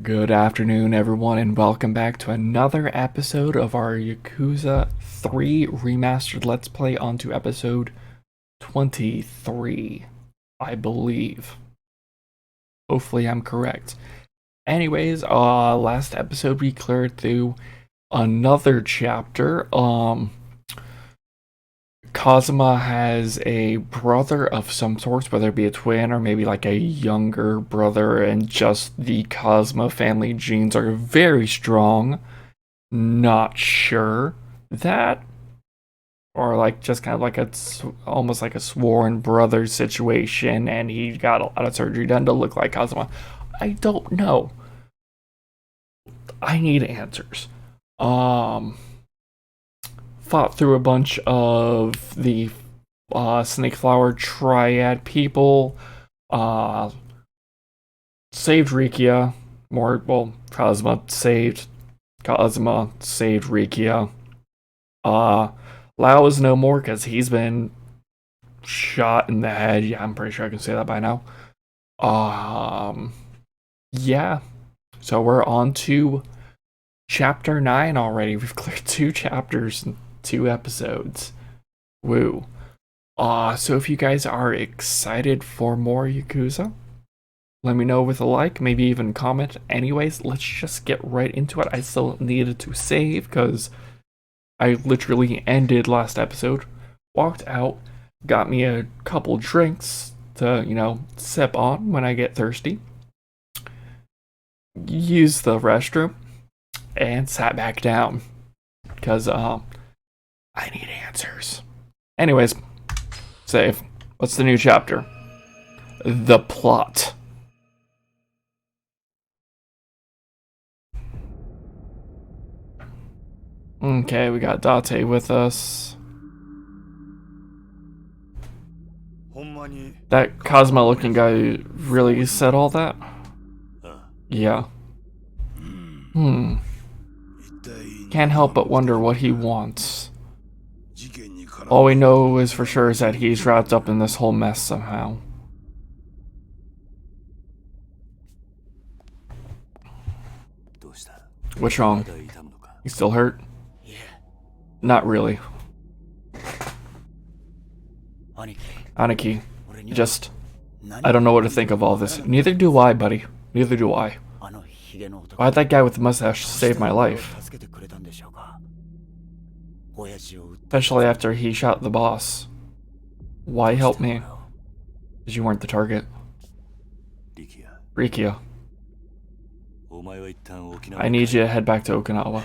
Good afternoon, everyone, and welcome back to another episode of our Yakuza 3 Remastered Let's Play on to episode 23, I believe. Hopefully I'm correct. Anyways, last episode we cleared through another chapter. Kazama has a brother of some sort, whether it be a twin or maybe like a younger brother, and just the Kazama family genes are very strong. Not sure that, or like just kind of like almost like a sworn brother situation, and he got a lot of surgery done to look like Kazama. I don't know. I need answers. Fought through a bunch of the Snake Flower Triad people. Saved Rikiya. Kazama saved Rikiya. Lao is no more because he's been shot in the head. Yeah, I'm pretty sure I can say that by now. Yeah. So we're on to chapter 9 already. We've cleared 2 chapters and 2 episodes. Woo. So if you guys are excited for more Yakuza, let me know with a like, maybe even comment. Anyways, let's just get right into it. I still needed to save because I literally ended last episode, walked out, got me a couple drinks to, sip on when I get thirsty, used the restroom, and sat back down because I need answers. Anyways, save. What's the new chapter? The plot. Okay, we got Date with us. That Cosmo looking guy really said all that? Yeah. Can't help but wonder what he wants. All we know is for sure is that he's wrapped up in this whole mess somehow. What's wrong? You still hurt? Not really. Aniki, I don't know what to think of all this. Neither do I, buddy. Neither do I. Why'd that guy with the mustache save my life? Especially after he shot the boss. Why help me? Because you weren't the target. Rikiya. I need you to head back to Okinawa.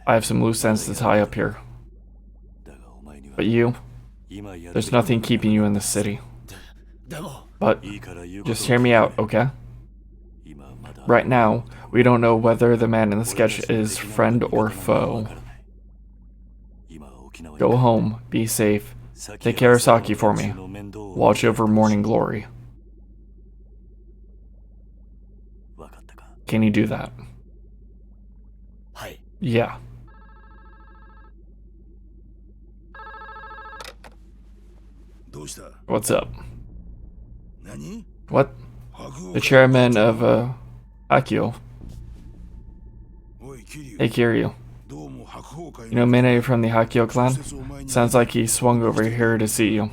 I have some loose ends to tie up here. But you, there's nothing keeping you in the city. But just hear me out, okay? Right now, we don't know whether the man in the sketch is friend or foe. Go home, be safe, take care of Saki for me, watch over Morning Glory. Can you do that? Yeah. What's up? What? The chairman of, Akio. Hey, Kiryu. You know Mine from the Hakio clan? Sounds like he swung over here to see you.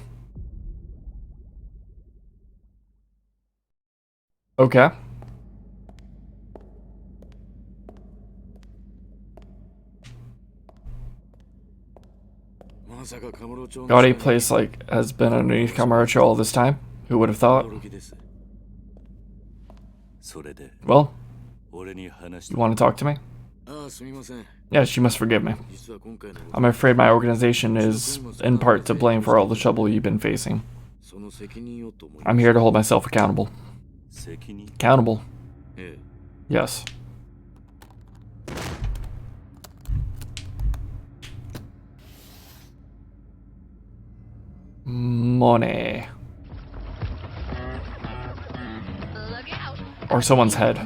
Okay. God, a place like has been underneath Kamurocho all this time? Who would have thought? Well, you want to talk to me? Yes, you must forgive me. I'm afraid my organization is in part to blame for all the trouble you've been facing. I'm here to hold myself accountable. Accountable? Yes. Money. Or someone's head.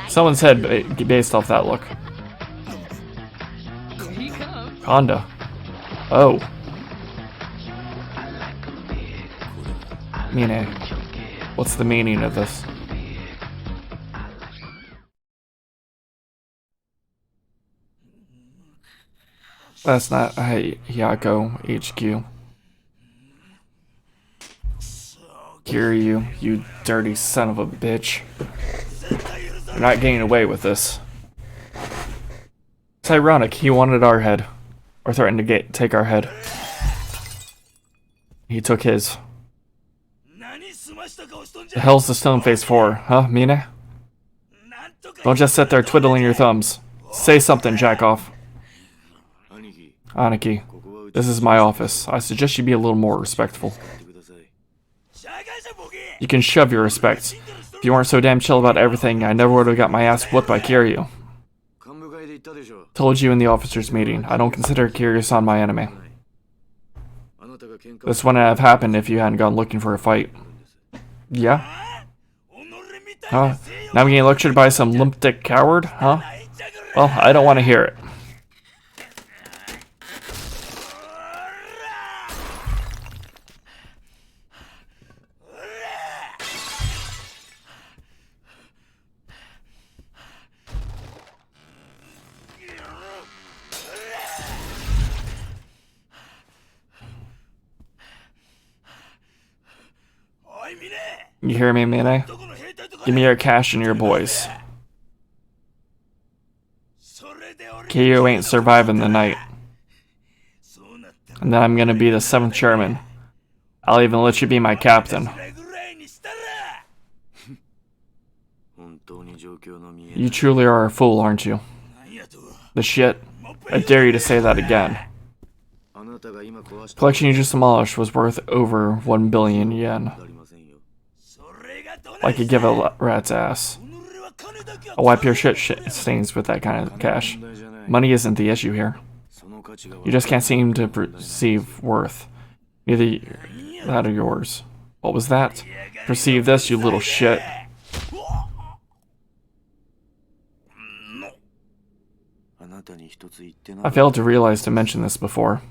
Someone's head based off that look. Honda. Oh. Mine. What's the meaning of this? That's not Hyako HQ. Kiryu, you dirty son of a bitch. You're not getting away with this. It's ironic, he wanted our head. Or threatened to take our head. He took his. The hell's the stone face for, huh, Mine? Don't just sit there twiddling your thumbs. Say something, Jackoff. Aniki, this is my office. I suggest you be a little more respectful. You can shove your respect. If you weren't so damn chill about everything, I never would have got my ass whooped by Kiryu. Told you in the officers' meeting, I don't consider Kiryu-san my enemy. This wouldn't have happened if you hadn't gone looking for a fight. Yeah? Huh? Now I'm getting lectured by some limp-dick coward, huh? Well, I don't want to hear it. You hear me, Mine? Give me your cash and your boys. Kiryu ain't surviving the night. And then I'm gonna be the 7th chairman. I'll even let you be my captain. You truly are a fool, aren't you? The shit. I dare you to say that again. Collection you just demolished was worth over 1 billion yen. I could give a rat's ass. I'll wipe your shit stains with that kind of cash. Money isn't the issue here. You just can't seem to perceive worth. Neither that or yours. What was that? Perceive this, you little shit. I failed to realize to mention this before.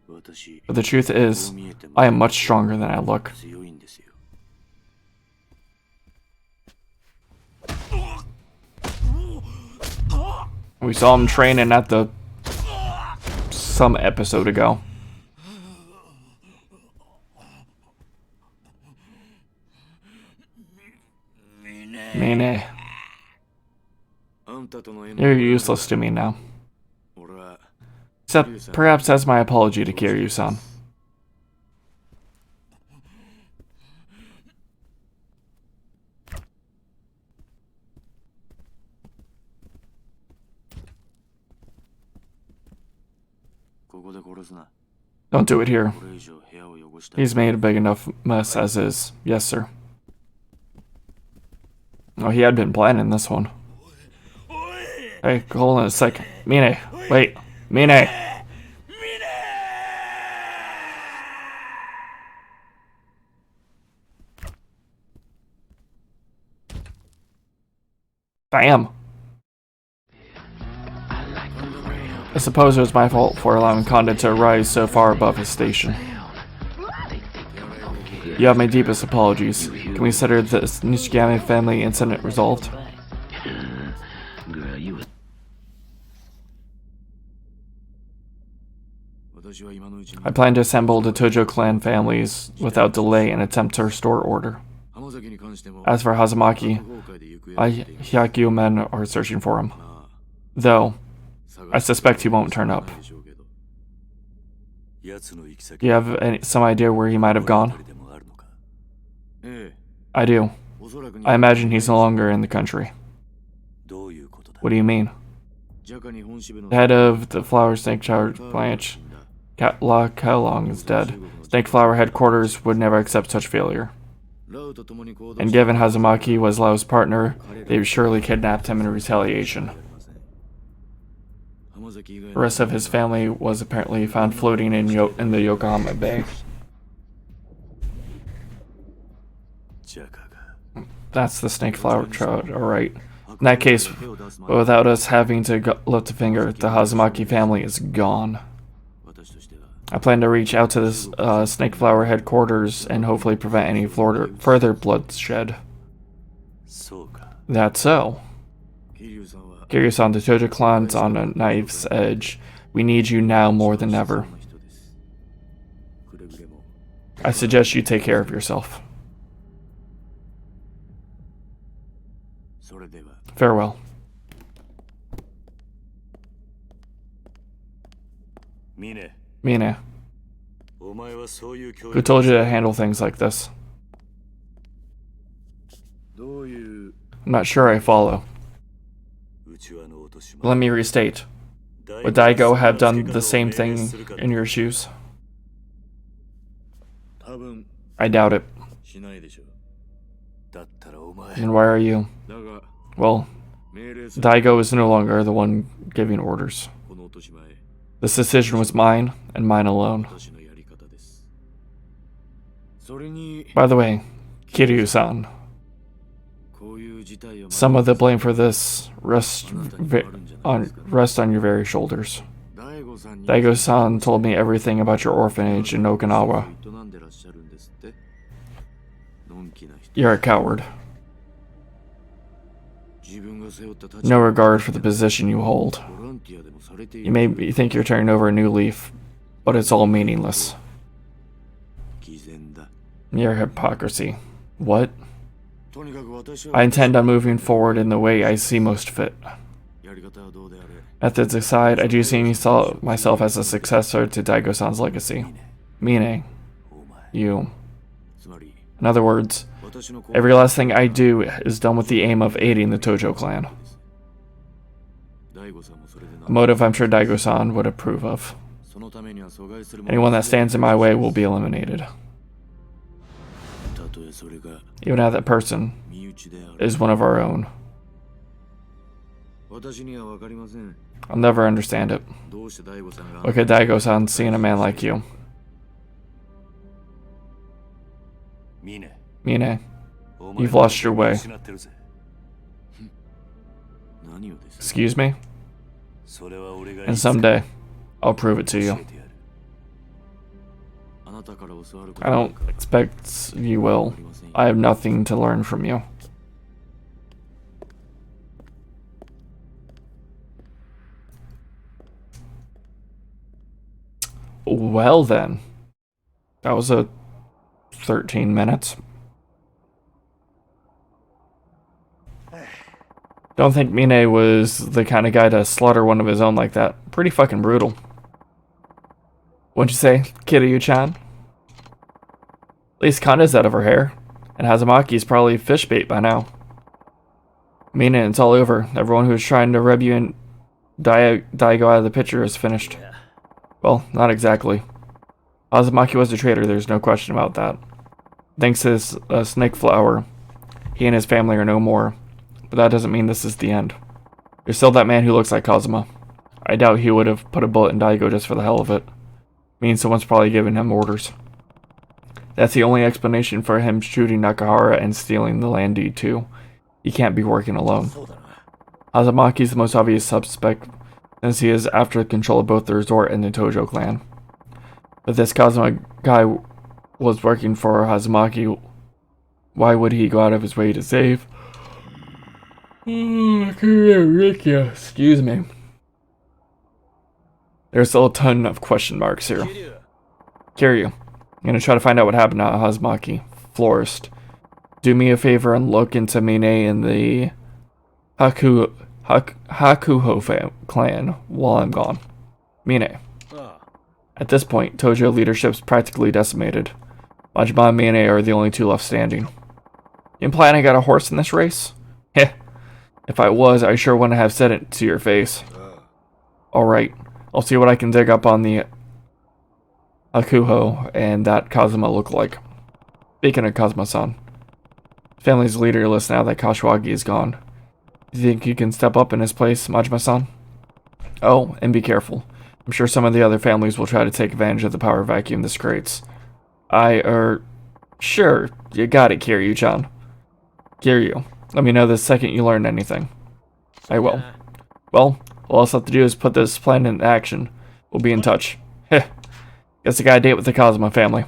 But the truth is, I am much stronger than I look. We saw him training at some episode ago. Mine. You're useless to me now. Except, perhaps as my apology to Kiryu-san. Don't do it here. He's made a big enough mess as is. Yes, sir. Oh, he had been planning this one. Hey, hold on a second. Mine, wait. Mine! Bam! I suppose it was my fault for allowing Konda to rise so far above his station. You have my deepest apologies. Can we consider this Nishigami family incident resolved? I plan to assemble the Tojo clan families without delay and attempt to restore order. As for Hazumaki, Hyaku men are searching for him. Though, I suspect he won't turn up. Do you have some idea where he might have gone? I do. I imagine he's no longer in the country. What do you mean? The head of the Flower Snake Charge branch, La Kaolong, is dead. Snake Flower headquarters would never accept such failure. And given Hazumaki was Lao's partner, they surely kidnapped him in retaliation. The rest of his family was apparently found floating in the Yokohama Bay. That's the Snake Flower Trout, alright. In that case, without us having to lift a finger, the Hazumaki family is gone. I plan to reach out to this Snake Flower headquarters and hopefully prevent any further bloodshed. That's so. Kiryu-san, the Tojo clan's on a knife's edge. We need you now more than ever. I suggest you take care of yourself. Farewell. Mine. Who told you to handle things like this? I'm not sure I follow. Let me restate. Would Daigo have done the same thing in your shoes? I doubt it. And why are you? Well, Daigo is no longer the one giving orders. This decision was mine, and mine alone. By the way, Kiryu-san, some of the blame for this rests on your very shoulders. Daigo-san told me everything about your orphanage in Okinawa. You're a coward. No regard for the position you hold. You may think you're turning over a new leaf, but it's all meaningless. Mere hypocrisy. What? I intend on moving forward in the way I see most fit. Methods aside, I do see myself as a successor to Daigo-san's legacy. Meaning, you. In other words, every last thing I do is done with the aim of aiding the Tojo clan. A motive I'm sure Daigo-san would approve of. Anyone that stands in my way will be eliminated. Even if that person is one of our own. I'll never understand it. What could Daigo-san see in a man like you? Mine, you've lost your way. Excuse me? And someday, I'll prove it to you. I don't expect you will. I have nothing to learn from you. Well then, that was a 13 minutes. Don't think Mine was the kind of guy to slaughter one of his own like that. Pretty fucking brutal. What'd you say, Kiryu-chan? At least Kanda's out of her hair, and Hazumaki's probably fish bait by now. Mine, it's all over. Everyone who's trying to rub you and Daigo out of the picture is finished. Well, not exactly. Hazumaki was a traitor, there's no question about that. Thanks to his snake flower, he and his family are no more. But that doesn't mean this is the end. There's still that man who looks like Kazama. I doubt he would have put a bullet in Daigo just for the hell of it. Means someone's probably giving him orders. That's the only explanation for him shooting Nakahara and stealing the land deed too. He can't be working alone. Hazumaki's the most obvious suspect, since he is after control of both the resort and the Tojo clan. But this Kazama guy was working for Hazumaki. Why would he go out of his way to save? Rikiya, excuse me. There's still a ton of question marks here. Kiryu, I'm gonna try to find out what happened to Hazumaki, florist. Do me a favor and look into Mine and the Hakuho clan while I'm gone. Mine. At this point, Tojo leadership's practically decimated. Majima and Mine are the only two left standing. You implying I got a horse in this race? Heh. If I was, I sure wouldn't have said it to your face. Alright, I'll see what I can dig up on the Hakuho and that Kazama look like. Speaking of Kazama-san, family's leaderless now that Kashiwagi is gone. You think you can step up in his place, Majima-san? Oh, and be careful. I'm sure some of the other families will try to take advantage of the power vacuum this creates. Sure, you got it, Kiryu-chan. Kiryu, let me know the second you learn anything. I will. Well, all else I have to do is put this plan into action. We'll be in touch. Heh. Guess I got a date with the Kazama family.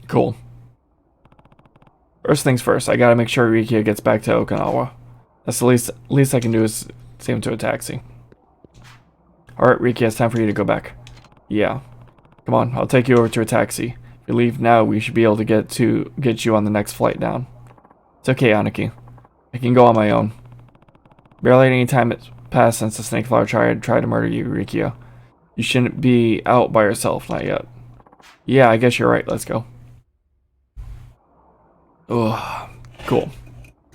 Cool. First things first, I gotta make sure Rikiya gets back to Okinawa. That's the least I can do is save him to a taxi. Alright, Rikiya, it's time for you to go back. Yeah. Come on, I'll take you over to a taxi. If you leave now, we should be able to get you on the next flight down. It's okay, Aniki. I can go on my own. Barely any time has passed since the snake flower tried to murder you, Rikiya. You shouldn't be out by yourself, not yet. Yeah, I guess you're right. Let's go. Ugh, cool.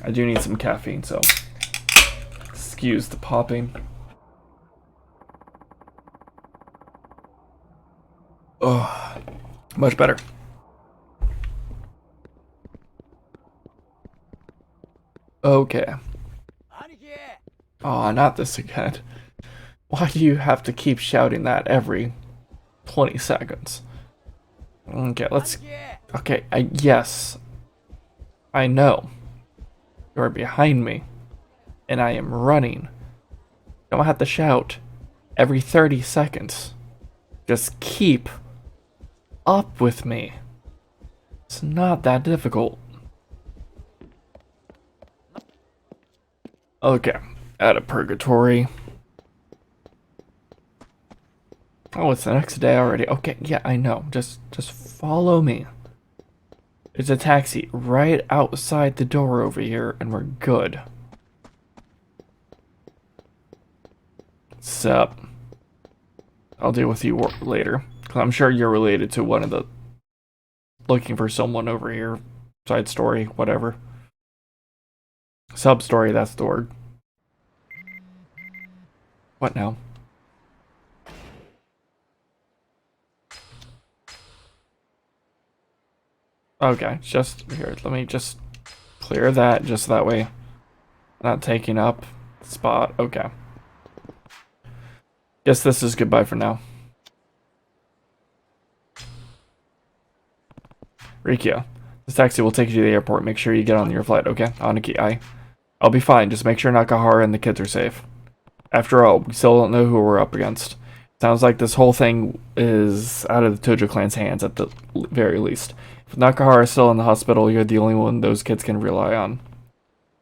I do need some caffeine, so excuse the popping. Ugh, much better. Okay. Oh, not this again. Why do you have to keep shouting that every 20 seconds? Okay, let's... Okay, yes. I know. You are behind me. And I am running. You don't have to shout every 30 seconds. Just keep up with me. It's not that difficult. Okay, out of purgatory. Oh, it's the next day already. Okay, yeah, I know. Just follow me. There's a taxi right outside the door over here, and we're good. Sup? I'll deal with you later. I'm sure you're related to one of the looking for someone over here. Side story, whatever. Sub story, that's the word. What now? Okay, just here. Let me just clear that, just that way. Not taking up spot. Okay. Guess this is goodbye for now. Rikiya, this taxi will take you to the airport. Make sure you get on your flight, okay? Aniki, I'll be fine. Just make sure Nakahara and the kids are safe. After all, we still don't know who we're up against. Sounds like this whole thing is out of the Tojo clan's hands at the very least. If Nakahara is still in the hospital, you're the only one those kids can rely on.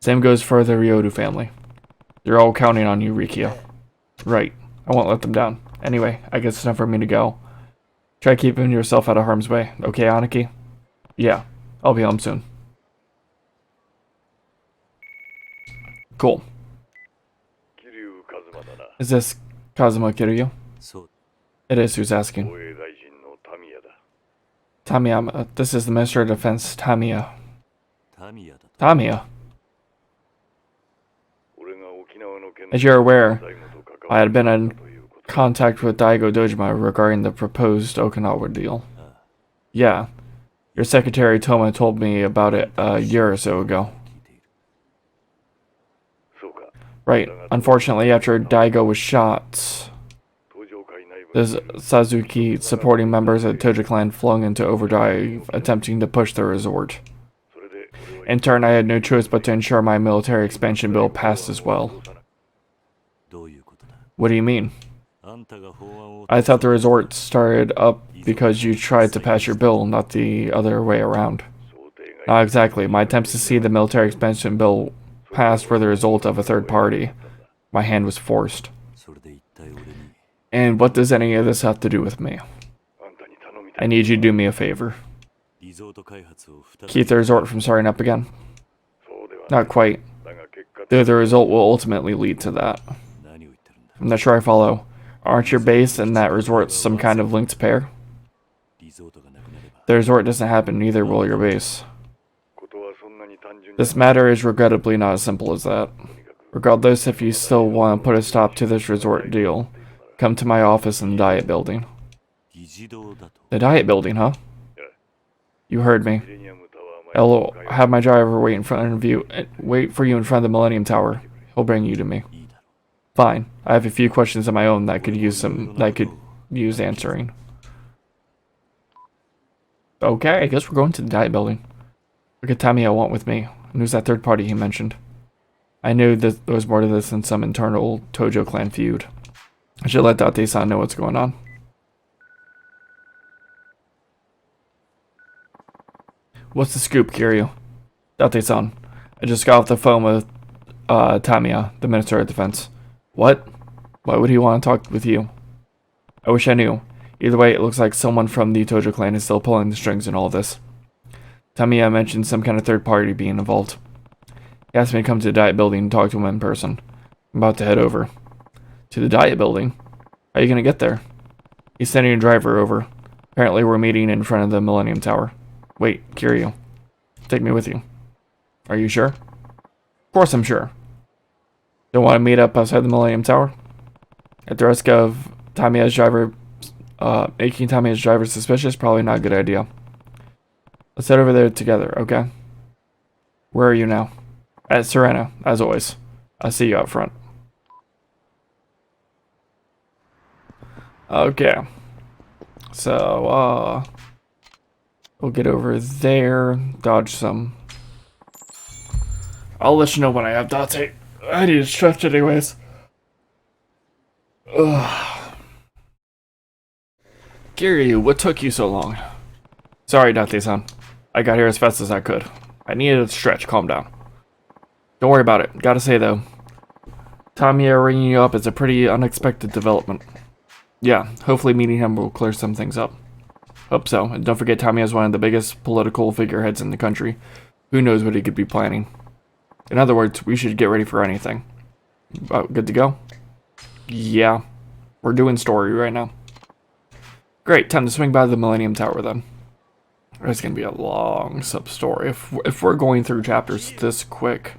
Same goes for the Ryodu family. They're all counting on you, Rikiya. Right. I won't let them down. Anyway, I guess it's time for me to go. Try keeping yourself out of harm's way. Okay, Aniki? Yeah. I'll be home soon. Cool. Is this Kazama Kiryu? It is. Who's asking? Tamiya. This is the Minister of Defense, Tamiya. Tamiya? As you're aware, I had been in contact with Daigo Dojima regarding the proposed Okinawa deal. Yeah. Your secretary Toma told me about it a year or so ago. Right. Unfortunately, after Daigo was shot, the Sazuki supporting members of Tojo clan flung into overdrive, attempting to push the resort. In turn, I had no choice but to ensure my military expansion bill passed as well. What do you mean? I thought the resort started up because you tried to pass your bill, not the other way around. Not exactly. My attempts to see the military expansion bill passed were the result of a third party. My hand was forced. And what does any of this have to do with me? I need you to do me a favor. Keep the resort from starting up again? Not quite. Though the result will ultimately lead to that. I'm not sure I follow. Aren't your base and that resort some kind of linked pair? The resort doesn't happen, neither will your base. This matter is regrettably not as simple as that. Regardless, if you still want to put a stop to this resort deal, come to my office in the Diet Building. The Diet Building, huh? You heard me. I'll have my driver wait for you in front of the Millennium Tower. He'll bring you to me. Fine. I have a few questions of my own that could use answering. Okay, I guess we're going to the Diet Building. Look at Tamiya went with me. And who's that third party he mentioned? I knew that there was more to this than some internal Tojo clan feud. I should let Date-san know what's going on. What's the scoop, Kiryu? Date-san, I just got off the phone with Tamiya, the Minister of Defense. What? Why would he want to talk with you? I wish I knew. Either way, it looks like someone from the Tojo clan is still pulling the strings in all this. Tamiya mentioned some kind of third party being involved. He asked me to come to the diet building and talk to him in person. I'm about to head over. To the diet building? How are you going to get there? He's sending a driver over. Apparently we're meeting in front of the Millennium Tower. Wait, Kiryu. Take me with you. Are you sure? Of course I'm sure. Don't want to meet up outside the Millennium Tower? At the risk of Tamiya's driver, making Tamiya's driver suspicious, probably not a good idea. Let's head over there together, okay? Where are you now? At Serena, as always. I'll see you out front. Okay. So, we'll get over there, dodge some. I'll let you know when I have Date. I need to stretch anyways. Ugh. Kiryu, what took you so long? Sorry, Date-san. I got here as fast as I could. I needed a stretch, calm down. Don't worry about it. Gotta say though, Tamiya ringing you up is a pretty unexpected development. Yeah, hopefully meeting him will clear some things up. Hope so, and don't forget Tamiya is one of the biggest political figureheads in the country. Who knows what he could be planning. In other words, we should get ready for anything. Good to go? Yeah, we're doing story right now. Great, time to swing by the Millennium Tower then. It's gonna be a long sub-story if we're going through chapters this quick.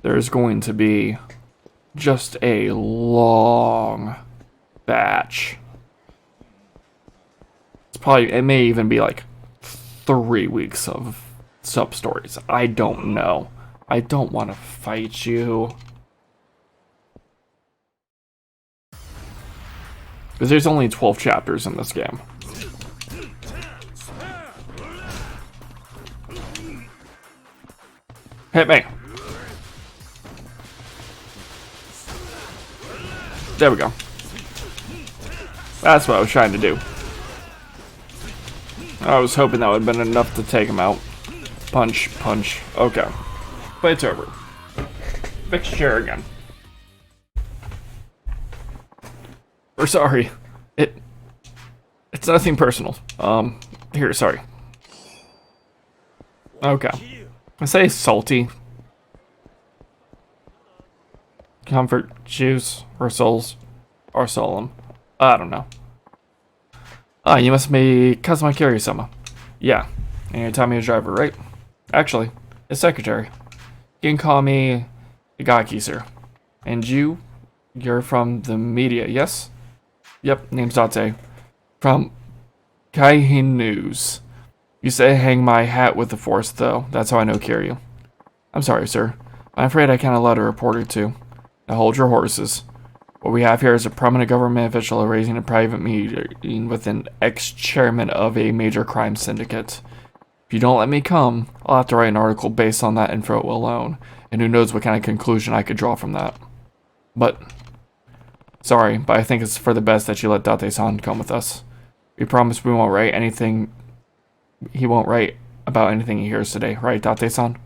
There's going to be just a long batch. It may even be like 3 weeks of sub-stories. I don't know. I don't want to fight you. Because there's only 12 chapters in this game. Hit me. There we go. That's what I was trying to do. I was hoping that would have been enough to take him out. Punch, punch. Okay. Fight's over. Fix chair again. We're sorry. It's nothing personal. Here, sorry. Okay. I say salty. Comfort, juice, or souls, or solemn. I don't know. Ah, you must be Kazama Kiryu-sama. Yeah, and you're Tamiya's driver, right? Actually, his secretary. You can call me Igaki, sir. And you're from the media, yes? Yep, name's Date. From Kaihin News. You say hang my hat with the force, though. That's how I know Kiryu. I'm sorry, sir. I'm afraid I can't allow a reporter to. Now hold your horses. What we have here is a prominent government official arranging a private meeting with an ex-chairman of a major crime syndicate. If you don't let me come, I'll have to write an article based on that info alone, and who knows what kind of conclusion I could draw from that. But, sorry, but I think it's for the best that you let Date-san come with us. We promise we won't write anything. He won't write about anything he hears today, right, Date-san?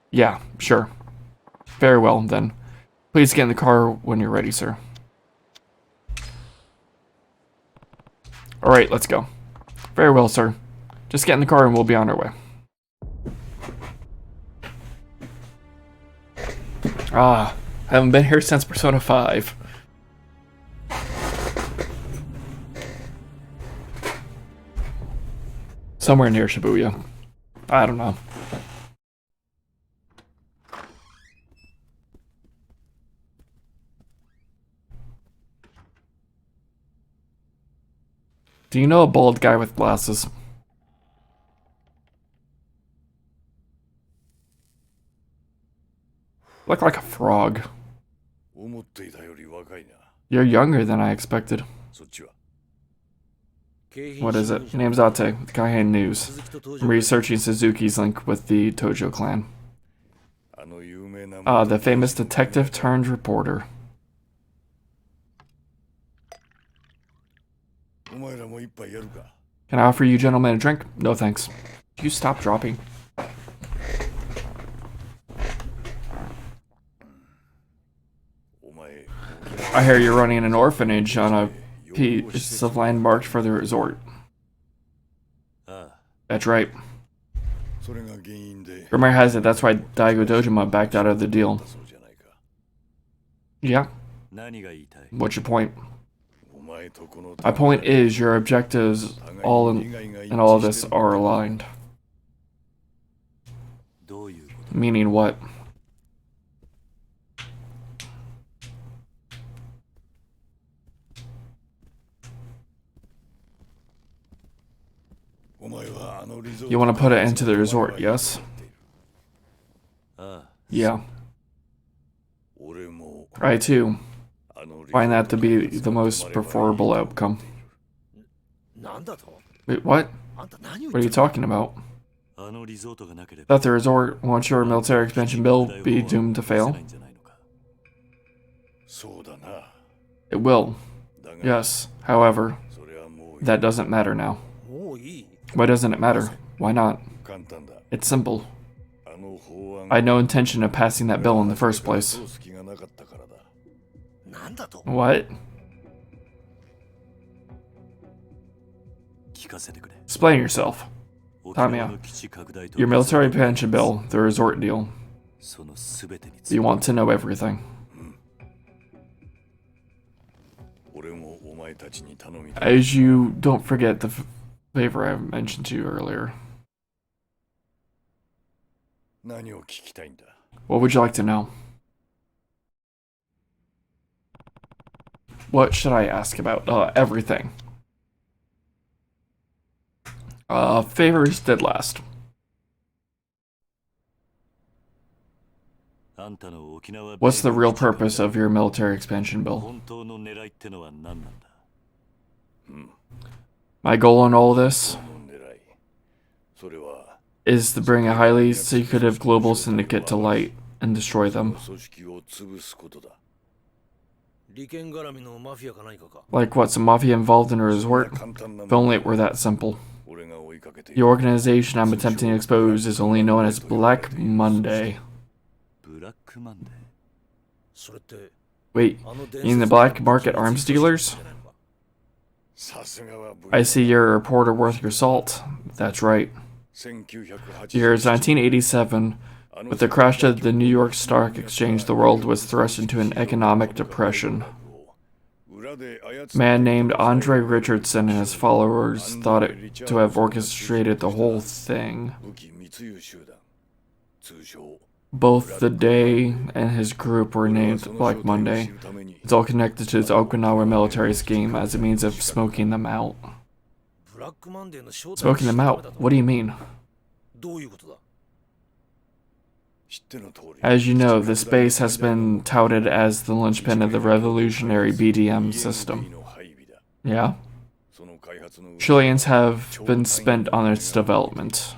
Yeah, sure. Very well, then. Please get in the car when you're ready, sir. Alright, let's go. Very well, sir. Just get in the car and we'll be on our way. Ah, haven't been here since Persona 5. Somewhere near Shibuya. I don't know. Do you know a bald guy with glasses? Look like a frog. You're younger than I expected. What is it? Name's Ate, with Kaihin News. I'm researching Suzuki's link with the Tojo clan. The famous detective turned reporter. Can I offer you gentlemen a drink? No thanks. You stop dropping. I hear you're running an orphanage on a piece of land marked for the resort. That's right. Rumor has it that's why Daigo Dojima backed out of the deal. Yeah? What's your point? My point is your objectives all in all of this are aligned. Meaning what? You want to put it into the resort, yes? Yeah. I too find that to be the most preferable outcome. Wait, what? What are you talking about? That the resort wants your military expansion bill be doomed to fail? It will. Yes, however, that doesn't matter now. Why doesn't it matter? Why not? It's simple. I had no intention of passing that bill in the first place. What? Explain yourself. Tamiya, your military expansion bill, the resort deal. You want to know everything. As you don't forget the favor I mentioned to you earlier. What would you like to know? What should I ask about? Everything. Favors did last. What's the real purpose of your military expansion bill? My goal in all this is to bring a highly secretive global syndicate to light and destroy them. Like what, some mafia involved in a resort? If only it were that simple. The organization I'm attempting to expose is only known as Black Monday. Wait, you mean the black market arms dealers? I see you're a reporter worth your salt. That's right. The year is 1987. With the crash of the New York Stock Exchange, the world was thrust into an economic depression. A man named Andre Richardson and his followers thought it to have orchestrated the whole thing. Both the Day and his group were named Black Monday. It's all connected to his Okinawa military scheme as a means of smoking them out. Smoking them out? What do you mean? As you know, this base has been touted as the linchpin of the revolutionary BDM system. Yeah? Trillions have been spent on its development.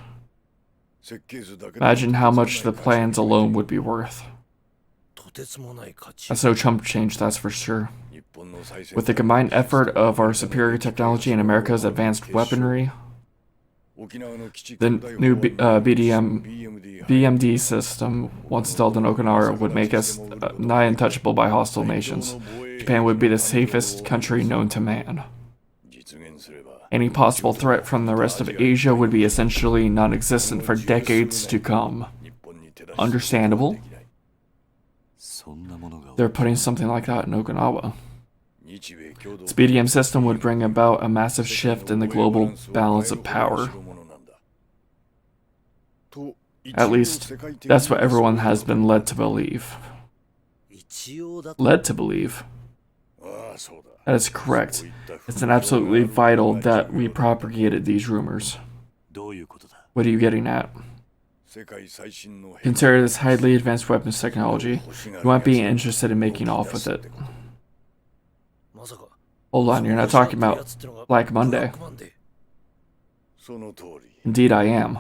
Imagine how much the plans alone would be worth. That's no chump change, that's for sure. With the combined effort of our superior technology and America's advanced weaponry, the new BMD system, once installed in Okinawa, would make us nigh untouchable by hostile nations. Japan would be the safest country known to man. Any possible threat from the rest of Asia would be essentially non-existent for decades to come. Understandable? They're putting something like that in Okinawa. This BDM system would bring about a massive shift in the global balance of power. At least, that's what everyone has been led to believe. Led to believe? That is correct. It's an absolutely vital that we propagated these rumors. What are you getting at? Consider this highly advanced weapons technology. You won't be interested in making off with it. Hold on, you're not talking about Black Monday. Indeed I am.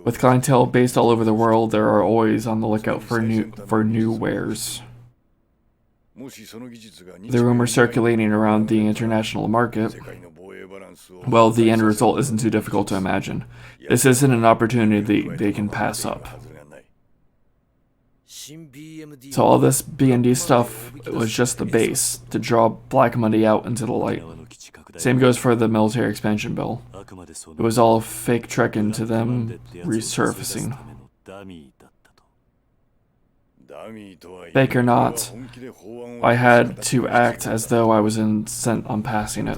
With clientele based all over the world, they are always on the lookout for new wares. The rumor circulating around the international market, well, the end result isn't too difficult to imagine. This isn't an opportunity they can pass up. So all this B&D stuff was just the base to draw Black Monday out into the light. Same goes for the military expansion bill. It was all a fake trick into them resurfacing. Fake or not, I had to act as though I was intent on passing it.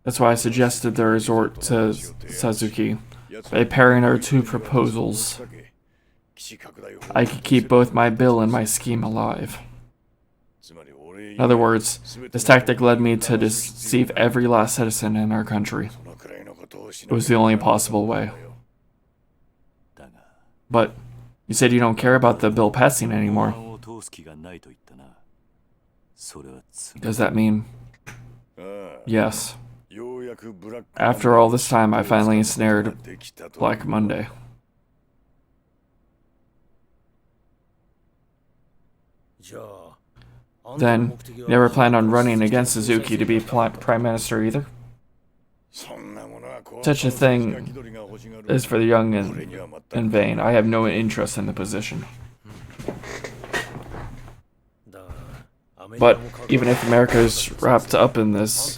That's why I suggested the resort to Suzuki by pairing our two proposals. I could keep both my bill and my scheme alive. In other words, this tactic led me to deceive every last citizen in our country. It was the only possible way. But you said you don't care about the bill passing anymore. Does that mean? Yes. After all this time, I finally ensnared Black Monday. Then, you never planned on running against Suzuki to be Prime Minister either? Such a thing is for the young and vain. I have no interest in the position. But even if America is wrapped up in this,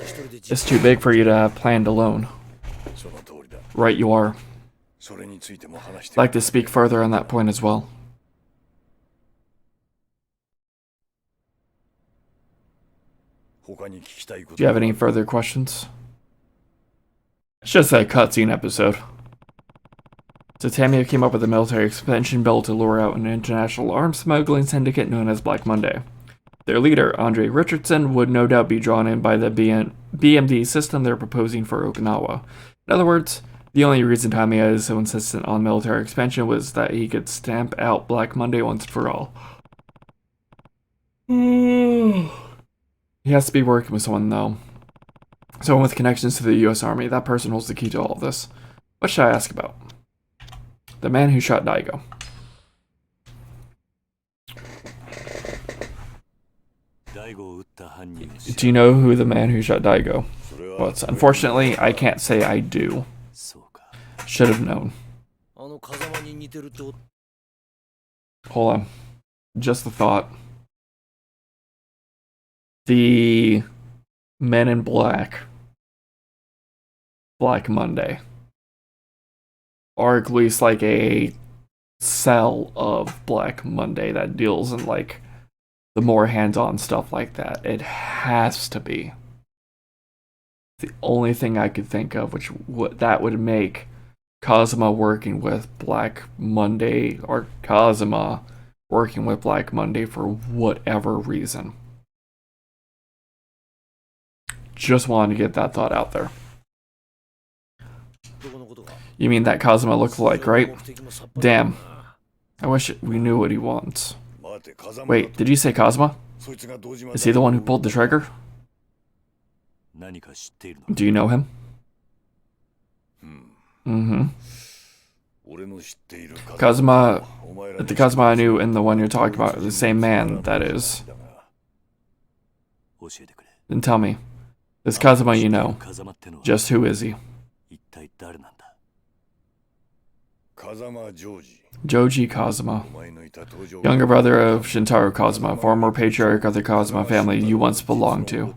it's too big for you to have planned alone. Right, you are. I'd like to speak further on that point as well. Do you have any further questions? It's just a cutscene episode. So Tamiya came up with a military expansion bill to lure out an international arms smuggling syndicate known as Black Monday. Their leader, Andre Richardson, would no doubt be drawn in by the BMD system they're proposing for Okinawa. In other words, the only reason Tamiya is so insistent on military expansion was that he could stamp out Black Monday once for all. He has to be working with someone, though. Someone with connections to the U.S. Army. That person holds the key to all of this. What should I ask about? The man who shot Daigo. Do you know who the man who shot Daigo was? Unfortunately, I can't say I do. Should have known. Hold on. Just the thought. The Men in Black, Black Monday, or at least like a cell of Black Monday that deals in like the more hands-on stuff like that. It has to be the only thing I could think of which that would make Kazama working with Black Monday, or Kazama working with Black Monday for whatever reason. Just wanted to get that thought out there. You mean that Kazama looks like, right? Damn. I wish we knew what he wants. Wait, did you say Kazama? Is he the one who pulled the trigger? Do you know him? Mm-hmm. Kazama, the Kazama I knew and the one you're talking about are the same man, that is. Then tell me. This Kazama you know, just who is he? Joji Kazama, younger brother of Shintaro Kazama, former patriarch of the Kazama family you once belonged to.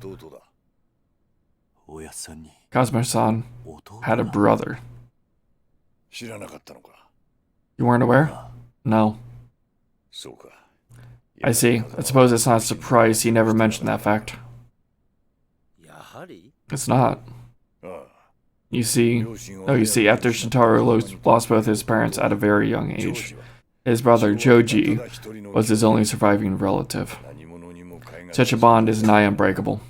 Kazama-san had a brother. You weren't aware? No. I see. I suppose it's not a surprise he never mentioned that fact. It's not. You see, after Shintaro lost both his parents at a very young age, his brother Joji was his only surviving relative. Such a bond is nigh unbreakable.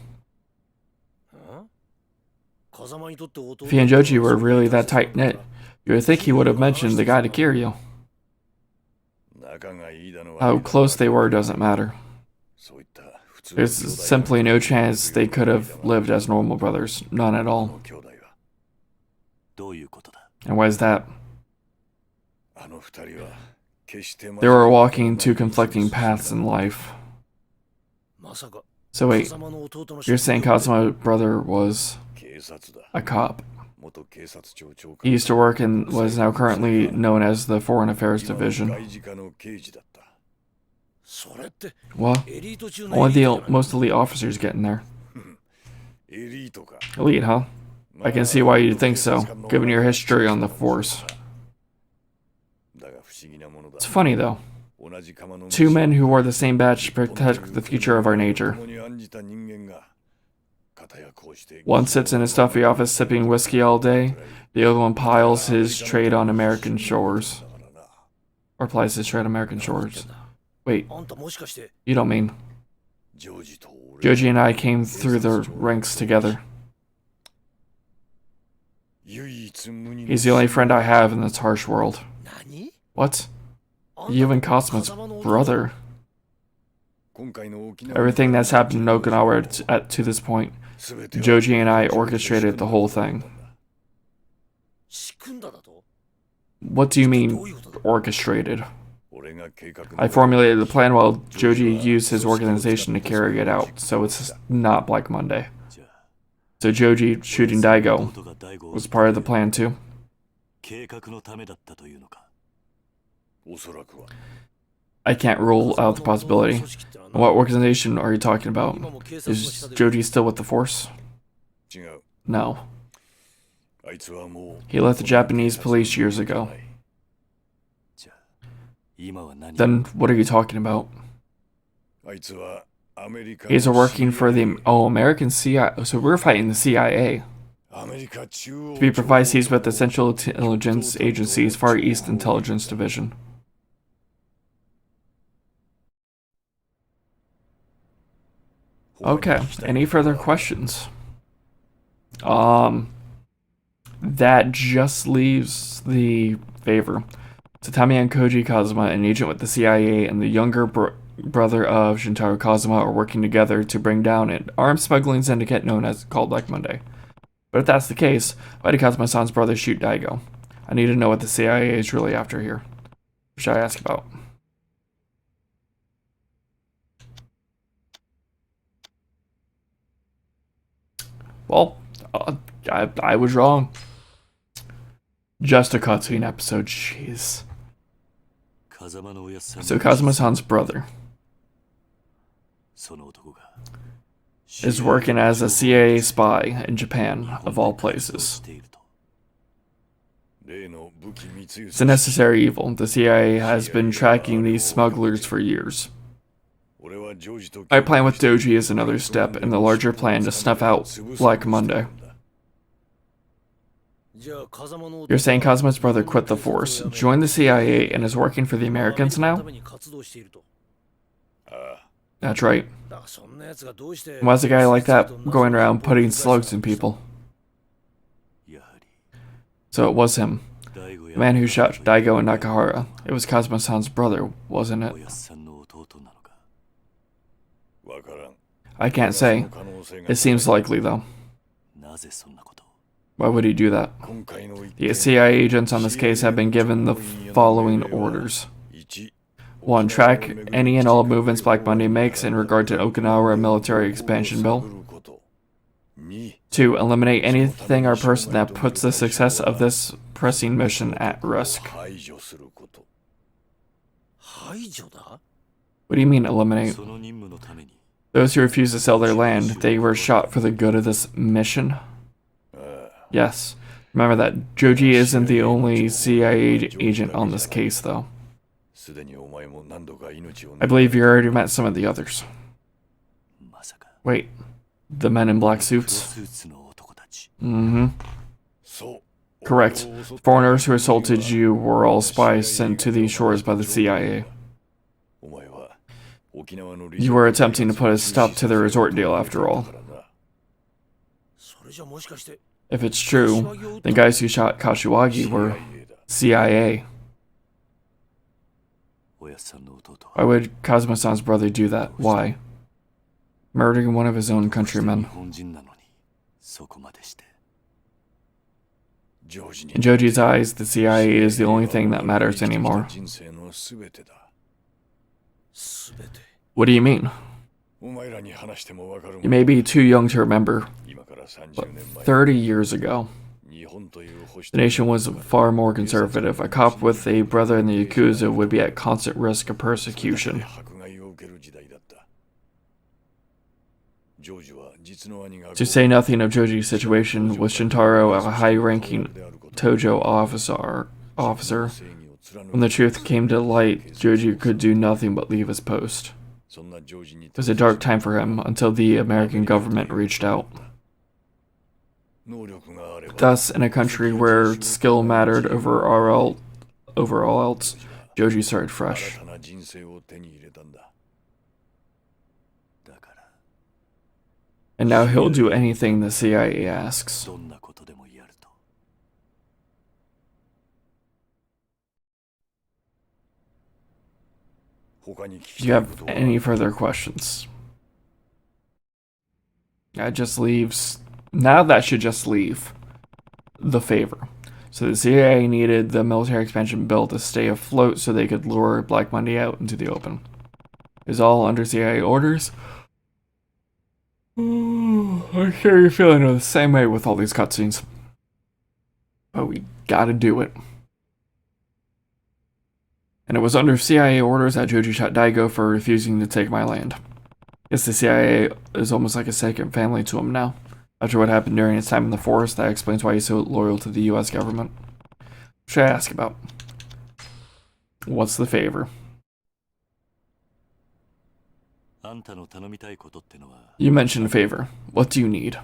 If he and Joji were really that tight-knit, you would think he would have mentioned the guy to Kiryu. How close they were doesn't matter. There's simply no chance they could have lived as normal brothers. None at all. And why is that? They were walking two conflicting paths in life. So wait, you're saying Kazuma's brother was a cop? He used to work in what is now currently known as the Foreign Affairs Division. Well, only the most elite officers get in there. Elite, huh? I can see why you'd think so, given your history on the force. It's funny, though. Two men who wore the same badge to protect the future of our nature. One sits in a stuffy office sipping whiskey all day, the other one piles his trade on American shores. Or plies his trade on American shores. Wait, you don't mean... Joji and I came through the ranks together. He's the only friend I have in this harsh world. What? You and Kazuma's brother? Everything that's happened in Okinawa to this point, Joji and I orchestrated the whole thing. What do you mean, orchestrated? I formulated the plan while Joji used his organization to carry it out, so it's not Black Monday. So Joji shooting Daigo was part of the plan too? I can't rule out the possibility. What organization are you talking about? Is Joji still with the Force? No. He left the Japanese police years ago. Then what are you talking about? He's working for the American CIA. So we're fighting the CIA. To be precise, he's with the Central Intelligence Agency's Far East Intelligence Division. Okay, any further questions? That just leaves the favor. Tatami and Koji Kazama, an agent with the CIA, and the younger brother of Shintaro Kazama are working together to bring down an arms smuggling syndicate known as called Black Monday. But if that's the case, why did Kazuma-san's brother shoot Daigo? I need to know what the CIA is really after here. What should I ask about? Well, I was wrong. Just a cutscene episode, jeez. So Kazuma-san's brother is working as a CIA spy in Japan, of all places. It's a necessary evil. The CIA has been tracking these smugglers for years. My plan with Doji is another step in the larger plan to snuff out Black Monday. You're saying Kazuma's brother quit the Force, joined the CIA, and is working for the Americans now? That's right. Why's a guy like that going around putting slugs in people? So it was him. The man who shot Daigo and Nakahara. It was Kazuma-san's brother, wasn't it? I can't say. It seems likely, though. Why would he do that? The CIA agents on this case have been given the following orders. 1. Track any and all movements Black Monday makes in regard to Okinawa military expansion bill. 2. Eliminate anything or person that puts the success of this pressing mission at risk. What do you mean, eliminate? Those who refuse to sell their land, they were shot for the good of this mission? Yes. Remember that Joji isn't the only CIA agent on this case, though. I believe you already met some of the others. Wait, the men in black suits? Mm-hmm. Correct. Foreigners who assaulted you were all spies sent to these shores by the CIA. You were attempting to put a stop to the resort deal, after all. If it's true, the guys who shot Kashiwagi were CIA. Why would Kazuma-san's brother do that? Why? Murdering one of his own countrymen. In Joji's eyes, the CIA is the only thing that matters anymore. What do you mean? You may be too young to remember, but 30 years ago, the nation was far more conservative. A cop with a brother in the Yakuza would be at constant risk of persecution. To say nothing of Joji's situation, with Shintaro a high-ranking Tojo officer. When the truth came to light, Joji could do nothing but leave his post. It was a dark time for him until the American government reached out. Thus, in a country where skill mattered over all else, Joji started fresh. And now he'll do anything the CIA asks. Do you have any further questions? That just leaves... Now that should just leave the favor. So the CIA needed the military expansion bill to stay afloat so they could lure Black Monday out into the open. It was all under CIA orders. I'm sure you're feeling the same way with all these cutscenes. But we gotta do it. And it was under CIA orders that Joji shot Daigo for refusing to take my land. Yes, the CIA is almost like a second family to him now. After what happened during his time in the forest, that explains why he's so loyal to the US government. What should I ask about? What's the favor? You mentioned a favor. What do you need?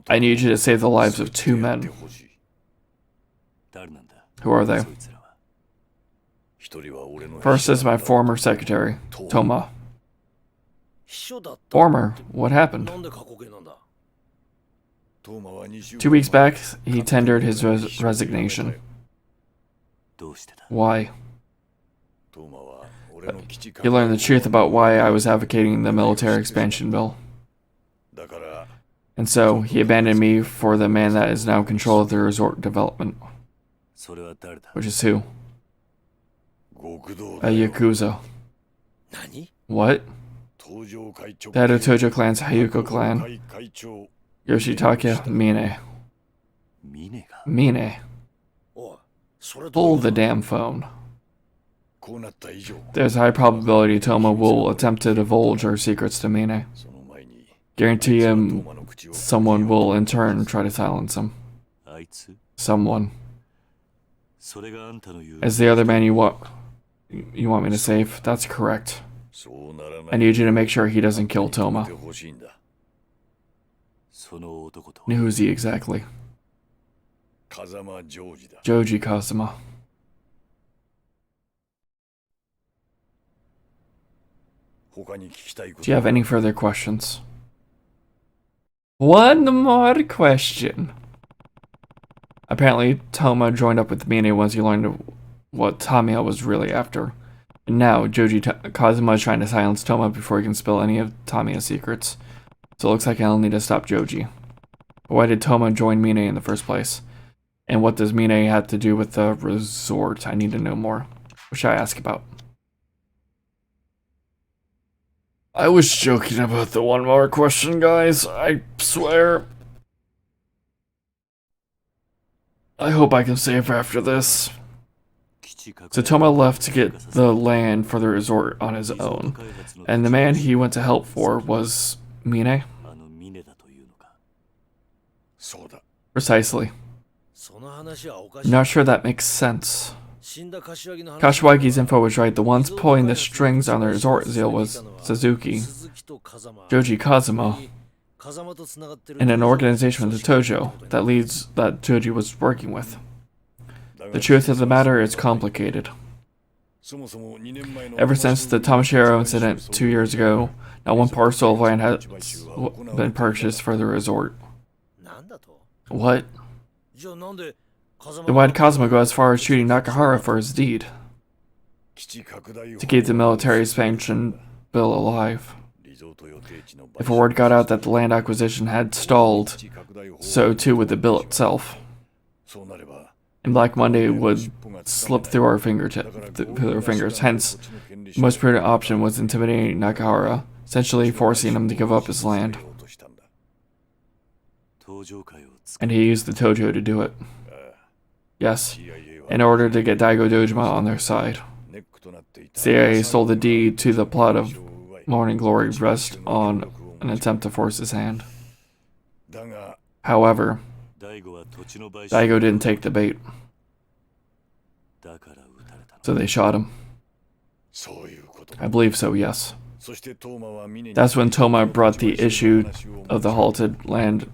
I need you to save the lives of 2 men. Who are they? First is my former secretary, Toma. Former? What happened? 2 weeks back, he tendered his resignation. Why? He learned the truth about why I was advocating the military expansion bill. And so, he abandoned me for the man that is now in control of the resort development. Which is who? A Yakuza. What? The head of Tojo clan's Hayuko clan. Yoshitaka Mine. Mine. Pull the damn phone. There's a high probability Toma will attempt to divulge our secrets to Mine. Guarantee him someone will in turn try to silence him. Someone. As the other man you want me to save? That's correct. I need you to make sure he doesn't kill Toma. And who's he exactly? Joji Kazama. Do you have any further questions? One more question. Apparently, Toma joined up with Mine once he learned what Tamiya was really after. And now, Kazama is trying to silence Toma before he can spill any of Tamiya's secrets. So it looks like I'll need to stop Joji. But why did Toma join Mine in the first place? And what does Mine have to do with the resort? I need to know more. What should I ask about? I was joking about the one more question, guys. I swear. I hope I can save after this. So Toma left to get the land for the resort on his own. And the man he went to help for was Mine? Precisely. Not sure that makes sense. Kashiwagi's info was right. The ones pulling the strings on the resort deal was Suzuki, Joji Kazama, and an organization with the Tojo that Joji was working with. The truth of the matter is complicated. Ever since the Tamashiro incident 2 years ago, not one parcel of land has been purchased for the resort. What? Then why did Kazama go as far as shooting Nakahara for his deed? To keep the military expansion bill alive. If a word got out that the land acquisition had stalled, so too would the bill itself. And Black Monday would slip through our fingers. Hence, the most prudent option was intimidating Nakahara, essentially forcing him to give up his land. And he used the Tojo to do it. Yes, in order to get Daigo Dojima on their side. CIA stole the deed to the plot of Morning Glory rest on an attempt to force his hand. However, Daigo didn't take the bait, so they shot him. I believe so, yes. That's when Toma brought the issue of the halted land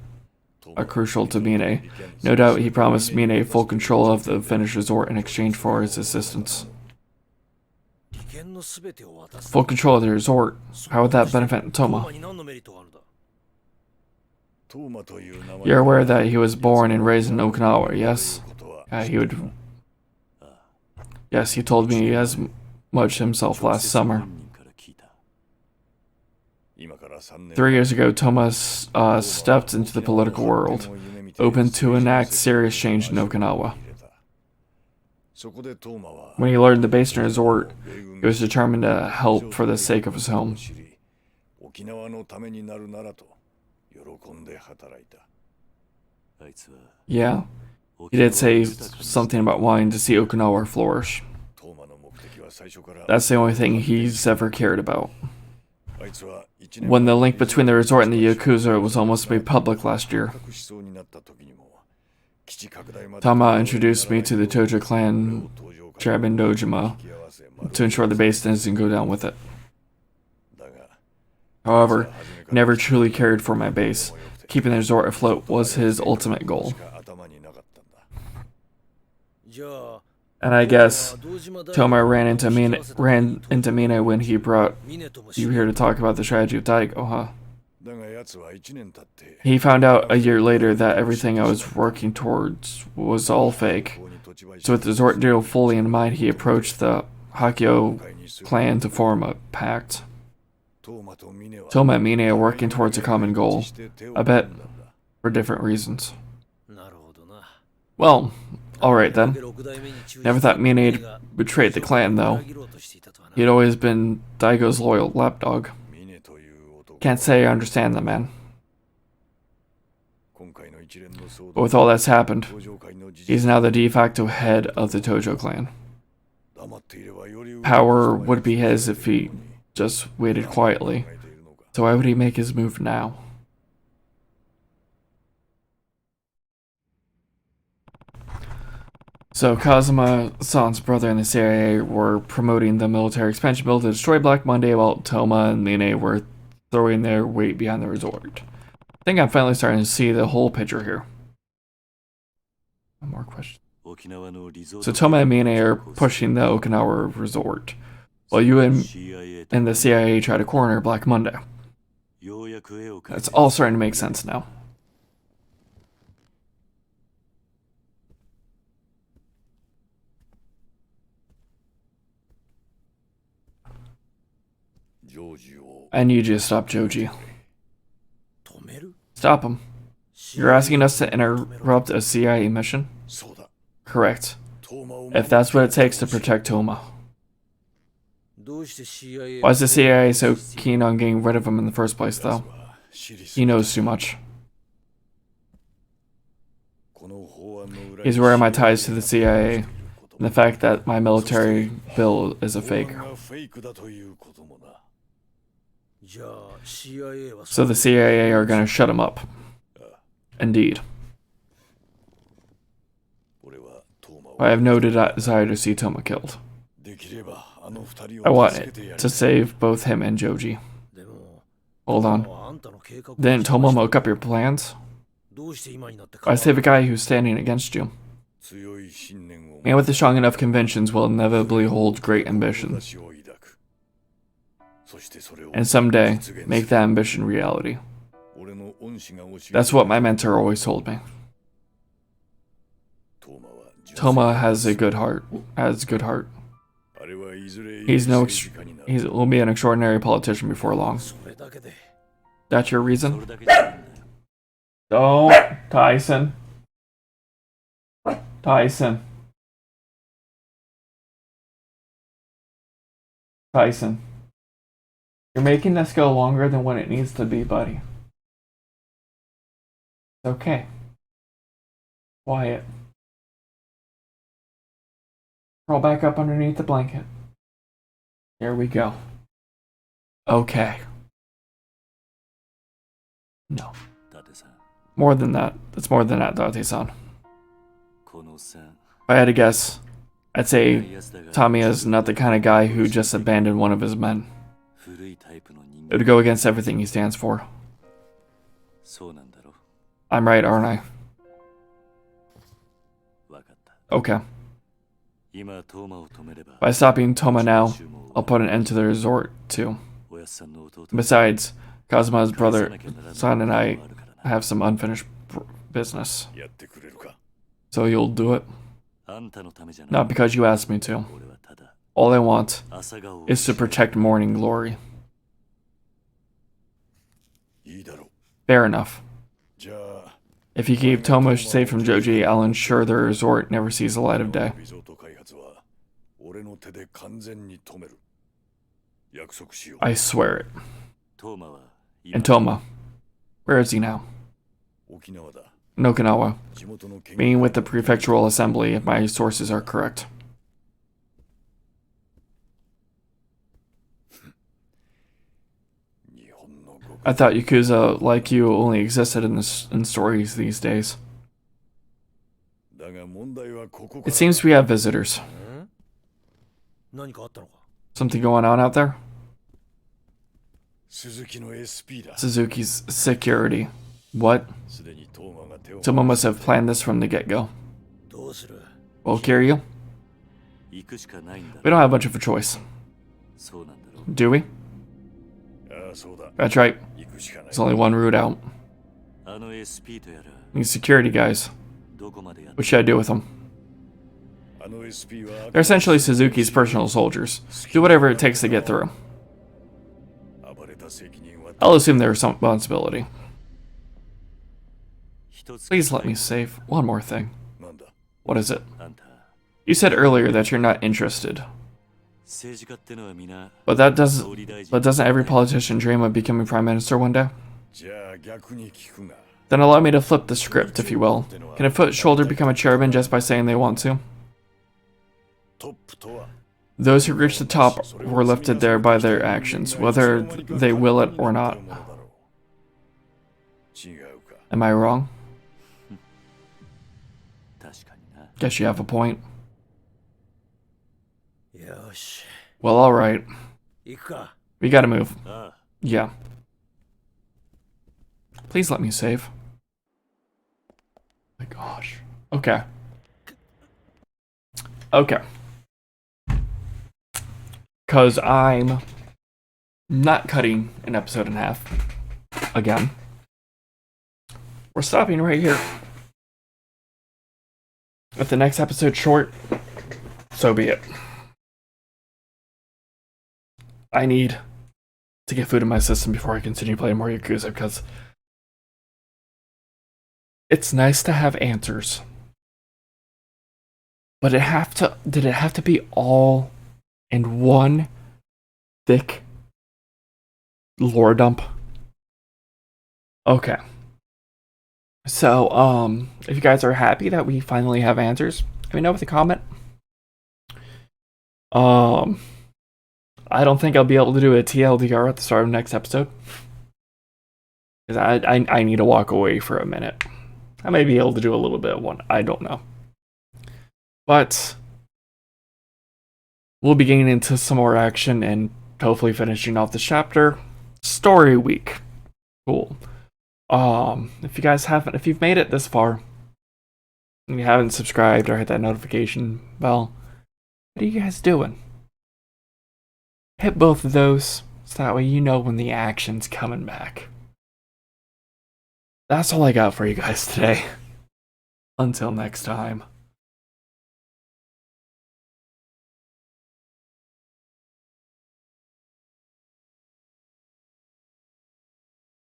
crucial to Mine. No doubt he promised Mine full control of the Finnish resort in exchange for his assistance. Full control of the resort? How would that benefit Toma? You're aware that he was born and raised in Okinawa, yes? He would... Yes, he told me as much himself last summer. 3 years ago, Toma stepped into the political world, open to enact serious change in Okinawa. When he learned the Basin Resort, he was determined to help for the sake of his home. Yeah, he did say something about wanting to see Okinawa flourish. That's the only thing he's ever cared about. When the link between the resort and the Yakuza was almost made public last year, Tama introduced me to the Tojo clan chairman Dojima to ensure the base doesn't go down with it. However, he never truly cared for my base. Keeping the resort afloat was his ultimate goal. And I guess Toma ran into Mina when he brought you here to talk about the strategy of Daigo, huh? He found out a year later that everything I was working towards was all fake. So with the resort deal fully in mind, he approached the Hakio clan to form a pact. Toma and Mine are working towards a common goal. I bet for different reasons. Well, alright then. Never thought Mine betrayed the clan, though. He'd always been Daigo's loyal lapdog. Can't say I understand the man. But with all that's happened, he's now the de facto head of the Tojo clan. Power would be his if he just waited quietly. So why would he make his move now? So Kazama, San's brother, and the CIA were promoting the military expansion bill to destroy Black Monday, while Toma and Mine were throwing their weight behind the resort. I think I'm finally starting to see the whole picture here. One more question. So Toma and Mine are pushing the Okinawa resort, while you and the CIA try to corner Black Monday. That's all starting to make sense now. I need you to stop Joji. Stop him. You're asking us to interrupt a CIA mission? Correct. If that's what it takes to protect Toma. Why is the CIA so keen on getting rid of him in the first place, though? He knows too much. He's wearing my ties to the CIA, and the fact that my military bill is a fake. So the CIA are gonna shut him up. Indeed. I have no desire to see Toma killed. I want it to save both him and Joji. Hold on. Didn't Toma mock up your plans? Why save a guy who's standing against you? Man with the strong enough convictions will inevitably hold great ambitions. And someday, make that ambition reality. That's what my mentor always told me. Toma has a good heart. He will be an extraordinary politician before long. That's your reason? Don't, Tyson. Tyson. You're making this go longer than what it needs to be, buddy. Okay. Quiet. Crawl back up underneath the blanket. There we go. Okay. No. More than that. That's more than that, Date-san. If I had to guess, I'd say Tamiya is not the kind of guy who just abandoned one of his men. It would go against everything he stands for. I'm right, aren't I? Okay. By stopping Toma now, I'll put an end to the resort, too. Besides, Kazuma's brother, son, and I have some unfinished business. So you'll do it? Not because you asked me to. All I want is to protect Morning Glory. Fair enough. If you keep Toma safe from Joji, I'll ensure the resort never sees the light of day. I swear it. And Toma, where is he now? In Okinawa, meeting with the prefectural assembly if my sources are correct. I thought Yakuza like you only existed in stories these days. It seems we have visitors. Something going on out there? Suzuki's security. What? Someone must have planned this from the get-go. Well, Kiryu? We don't have much of a choice. Do we? That's right. There's only one route out. These security guys. What should I do with them? They're essentially Suzuki's personal soldiers. Do whatever it takes to get through. I'll assume there's some responsibility. Please let me save one more thing. What is it? You said earlier that you're not interested. But doesn't every politician dream of becoming prime minister one day? Then allow me to flip the script, if you will. Can a foot soldier become a chairman just by saying they want to? Those who reach the top were lifted there by their actions, whether they will it or not. Am I wrong? Guess you have a point. Well, alright. We gotta move. Yeah. Please let me save. My gosh. Okay. Okay. Because I'm not cutting an episode in half. Again. We're stopping right here. If the next episode's short, so be it. I need to get food in my system before I continue playing more Yakuza, because it's nice to have answers. But did it have to be all in one thick lore dump? Okay. So, if you guys are happy that we finally have answers, let me know with a comment. I don't think I'll be able to do a TLDR at the start of the next episode. Because I need to walk away for a minute. I may be able to do a little bit of one. I don't know. But we'll be getting into some more action and hopefully finishing off the chapter. Story week. Cool. If you've made it this far and you haven't subscribed or hit that notification bell, what are you guys doing? Hit both of those so that way you know when the action's coming back. That's all I got for you guys today. Until next time.